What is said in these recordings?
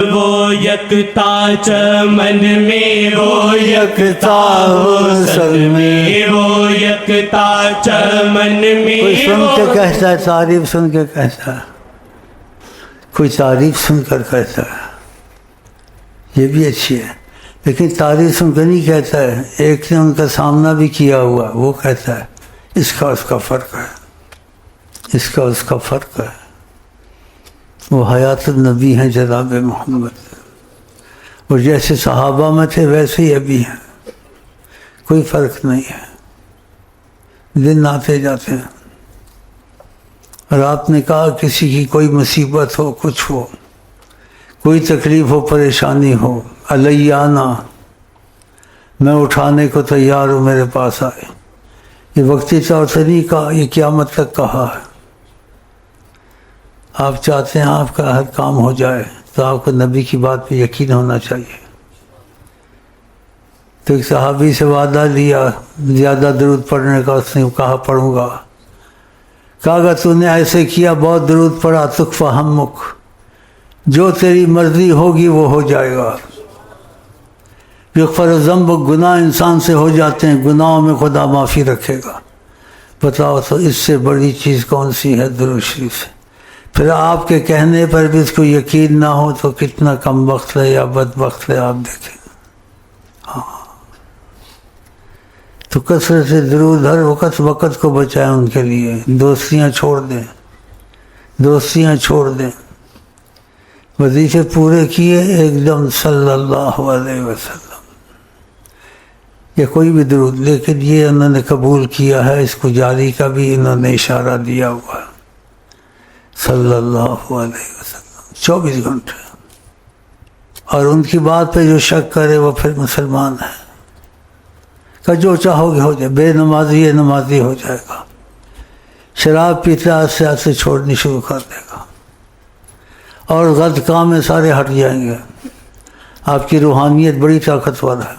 وہ یکتا چمن میں وہ یکتا حسن میں وہ یکتا چمن میں کوئی سن کے کہتا ہے، تعریف سن کے کہتا ہے، کوئی تعریف سن کر کہتا ہے، یہ بھی اچھی ہے، لیکن تعریف سن کر نہیں کہتا ہے، ایک نے ان کا سامنا بھی کیا ہوا وہ کہتا ہے اس کا فرق ہے، اس کا فرق ہے۔ وہ حیات النبی ہیں جناب محمد، اور جیسے صحابہ میں تھے ویسے ہی ابھی ہیں، کوئی فرق نہیں ہے، دن آتے جاتے ہیں۔ اور آپ نے کہا کسی کی کوئی مصیبت ہو، کچھ ہو، کوئی تکلیف ہو، پریشانی ہو، علیہ آنا، میں اٹھانے کو تیار ہوں، میرے پاس آئے۔ یہ وقتی طور سے نہیں کہا، یہ قیامت تک کہا ہے۔ آپ چاہتے ہیں آپ کا ہر کام ہو جائے تو آپ کو نبی کی بات پہ یقین ہونا چاہیے۔ تو ایک صحابی سے وعدہ لیا زیادہ درود پڑھنے کا، اس نے کہا پڑھوں گا۔ کہا اگر تو نے ایسے کیا، بہت درود پڑھا، تکفی ہمک، جو تیری مرضی ہوگی وہ ہو جائے گا۔ یغفر الذنب، گناہ انسان سے ہو جاتے ہیں، گناہوں میں خدا معافی رکھے گا۔ بتاؤ تو اس سے بڑی چیز کون سی ہے درود شریف سے؟ پھر آپ کے کہنے پر بھی اس کو یقین نہ ہو تو کتنا کم وقت ہے یا بدبخت ہے، آپ دیکھیں۔ ہاں، تو کثرت سے درود ہر وقت کو بچائیں ان کے لیے، دوستیاں چھوڑ دیں، دوستیاں چھوڑ دیں، وظیفے پورے کیے ایک دم صلی اللہ علیہ وسلم، یا کوئی بھی درود، لیکن یہ انہوں نے قبول کیا ہے، اس کو جاری کا بھی انہوں نے اشارہ دیا ہوا ہے صلی اللہ علیہ وسلم، 24 گھنٹے۔ اور ان کی بات پہ جو شک کرے وہ پھر مسلمان ہے، کہ جو چاہو گے ہو جائے، بے نمازی ہے نمازی ہو جائے گا، شراب پیتا سے چھوڑنی شروع کر دے گا، اور غلط کام میں سارے ہٹ جائیں گے۔ آپ کی روحانیت بڑی طاقتور ہے۔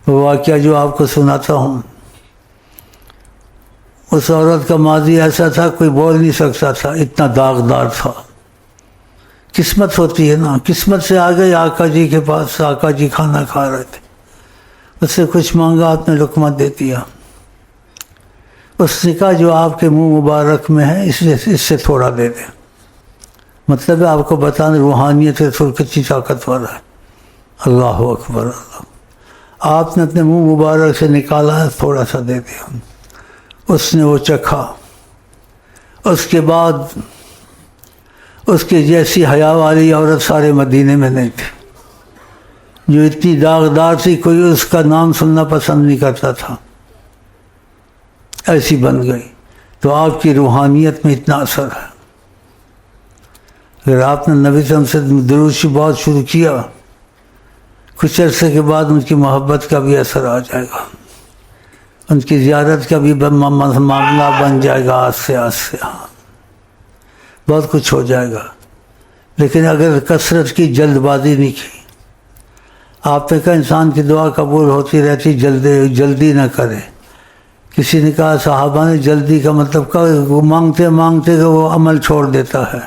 وہ واقعہ جو آپ کو سناتا ہوں، اس عورت کا ماضی ایسا تھا کوئی بول نہیں سکتا تھا، اتنا داغدار تھا۔ قسمت ہوتی ہے نا، قسمت سے آ گئی آقا جی کے پاس، آقا جی کھانا کھا رہے تھے، اس سے کچھ مانگا، آپ نے لقمہ دے دیا۔ اس نے کہا جو آپ کے منہ مبارک میں ہے اس سے تھوڑا دے دیں، مطلب ہے آپ کو بتانا روحانیت رسول کتنی طاقتور ہے۔ اللہ اکبر، اللہ۔ آپ نے اپنے منہ مبارک سے نکالا، تھوڑا سا دے دیا، اس نے وہ چکھا۔ اس کے بعد اس کے جیسی حیا والی عورت سارے مدینے میں نہیں تھی، جو اتنی داغدار تھی کوئی اس کا نام سننا پسند نہیں کرتا تھا، ایسی بن گئی۔ تو آپ کی روحانیت میں اتنا اثر ہے۔ اگر آپ نے نبی صلی اللہ علیہ وسلم سے درود کی بات شروع کیا، کچھ عرصے کے بعد ان کی محبت کا بھی اثر آ جائے گا، ان کی زیارت کا بھی معاملہ بن جائے گا، آہستہ آہستہ۔ ہاں، بہت کچھ ہو جائے گا، لیکن اگر کثرت کی جلد بازی نہیں کی۔ آپ نے کہا انسان کی دعا قبول ہوتی رہتی، جلدی نہ کرے۔ کسی نے کہا صحابہ نے جلدی کا مطلب کہا وہ مانگتے مانگتے کہ وہ عمل چھوڑ دیتا ہے،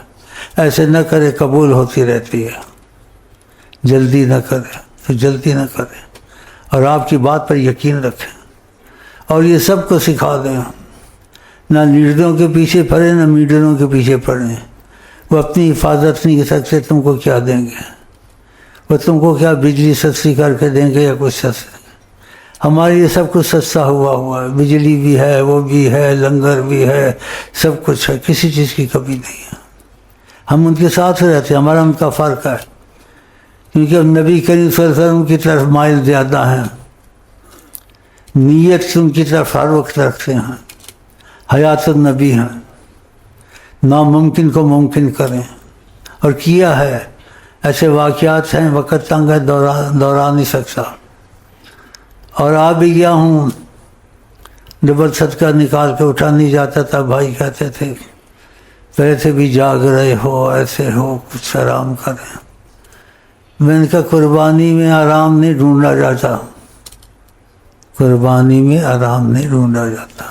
ایسے نہ کرے، قبول ہوتی رہتی ہے، جلدی نہ کرے، تو جلدی نہ کرے، اور آپ کی بات پر یقین رکھیں، اور یہ سب کو سکھا دیں۔ نہ لیڈروں کے پیچھے پڑیں، نہ میڈروں کے پیچھے پڑیں، وہ اپنی حفاظت نہیں کر سکتے، تم کو کیا دیں گے؟ وہ تم کو کیا بجلی سستی کر کے دیں گے یا کچھ سستا؟ ہمارے یہ سب کچھ سستا ہوا ہے، بجلی بھی ہے، وہ بھی ہے، لنگر بھی ہے، سب کچھ ہے، کسی چیز کی کمی نہیں ہے۔ ہم ان کے ساتھ رہتے ہیں، ہمارا ان کا فرق ہے، کیونکہ ہم نبی کریم صلی اللہ علیہ وسلم کی طرف مائل زیادہ ہیں، نیت ان کی طرف ہر وقت رکھتے ہیں، حیات النبی ہیں، ناممکن کو ممکن کریں، اور کیا ہے۔ ایسے واقعات ہیں، وقت تنگ ہے، دورا نہیں سکتا، اور آ بھی گیا ہوں، ڈبل صدقہ نکال کے اٹھا نہیں جاتا تھا، بھائی کہتے تھے ویسے بھی جاگ رہے ہو، ایسے ہو، کچھ آرام کریں۔ میں نے کہا قربانی میں آرام نہیں ڈھونڈا جاتا، قربانی میں آرام نہیں ڈھونڈا جاتا،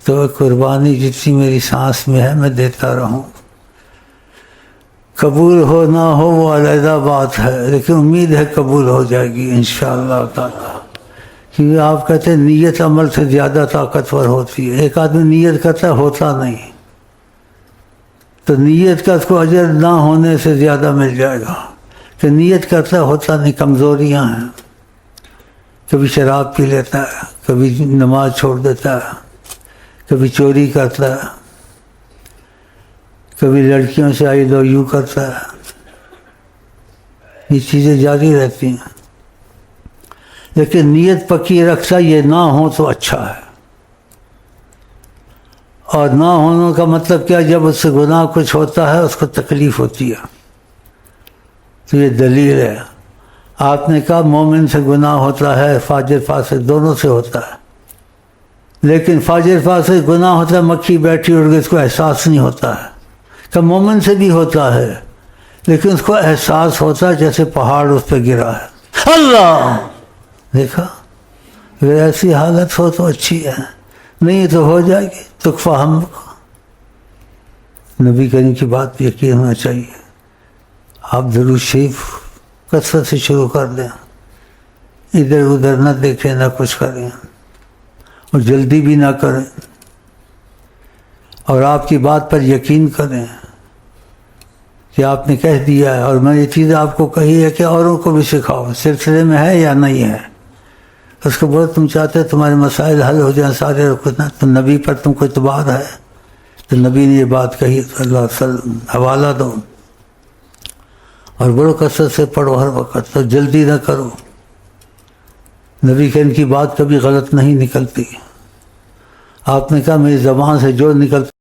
تو قربانی جتنی میری سانس میں ہے میں دیتا رہوں۔ قبول ہو نہ ہو وہ علیحدہ بات ہے، لیکن امید ہے قبول ہو جائے گی انشاءاللہ تعالی، کیونکہ آپ کہتے ہیں نیت عمل سے زیادہ طاقتور ہوتی ہے۔ ایک آدمی نیت کرتا ہوتا نہیں، تو نیت کا اس کو اجر نہ ہونے سے زیادہ مل جائے گا، کہ نیت کرتا ہوتا نہیں۔ کمزوریاں ہیں، کبھی شراب پی لیتا ہے، کبھی نماز چھوڑ دیتا ہے، کبھی چوری کرتا ہے، کبھی لڑکیوں سے آئی لو یو کرتا ہے، یہ چیزیں جاری رہتی ہیں، لیکن نیت پکی رکھتا یہ نہ ہو تو اچھا ہے۔ اور نہ ہونے کا مطلب کیا؟ جب اس سے گناہ کچھ ہوتا ہے اس کو تکلیف ہوتی ہے، تو یہ دلیل ہے۔ آپ نے کہا مومن سے گناہ ہوتا ہے، فاجر فاسق دونوں سے ہوتا ہے، لیکن فاجر فاسق گناہ ہوتا ہے، مکھی بیٹھی اڑ گئی، اس کو احساس نہیں ہوتا ہے۔ کہ مومن سے بھی ہوتا ہے، لیکن اس کو احساس ہوتا ہے جیسے پہاڑ اس پہ گرا ہے۔ اللہ دیکھا، اگر ایسی حالت ہو تو اچھی ہے، نہیں تو ہو جائے گی تکفہ ہم کو۔ نبی کریم کی بات پہ یقین ہونا چاہیے۔ آپ درود شریف کثرت سے شروع کر دیں، ادھر ادھر نہ دیکھیں، نہ کچھ کریں، اور جلدی بھی نہ کریں، اور آپ کی بات پر یقین کریں کہ آپ نے کہہ دیا ہے، اور میں یہ چیز آپ کو کہی ہے کہ اوروں کو بھی سکھاؤ۔ سلسلے میں ہے یا نہیں ہے؟ اس کو بولو تم چاہتے تمہارے مسائل حل ہو جائیں سارے، رکنا تو نبی پر تم کو اعتبار ہے، تو نبی نے یہ بات کہی صلی اللہ علیہ وسلم، حوالہ دو، اور بڑو کثرت سے پڑھو ہر وقت، تو جلدی نہ کرو۔ نبی کہ ان کی بات کبھی غلط نہیں نکلتی۔ آپ نے کہا میری زبان سے جو نکلتا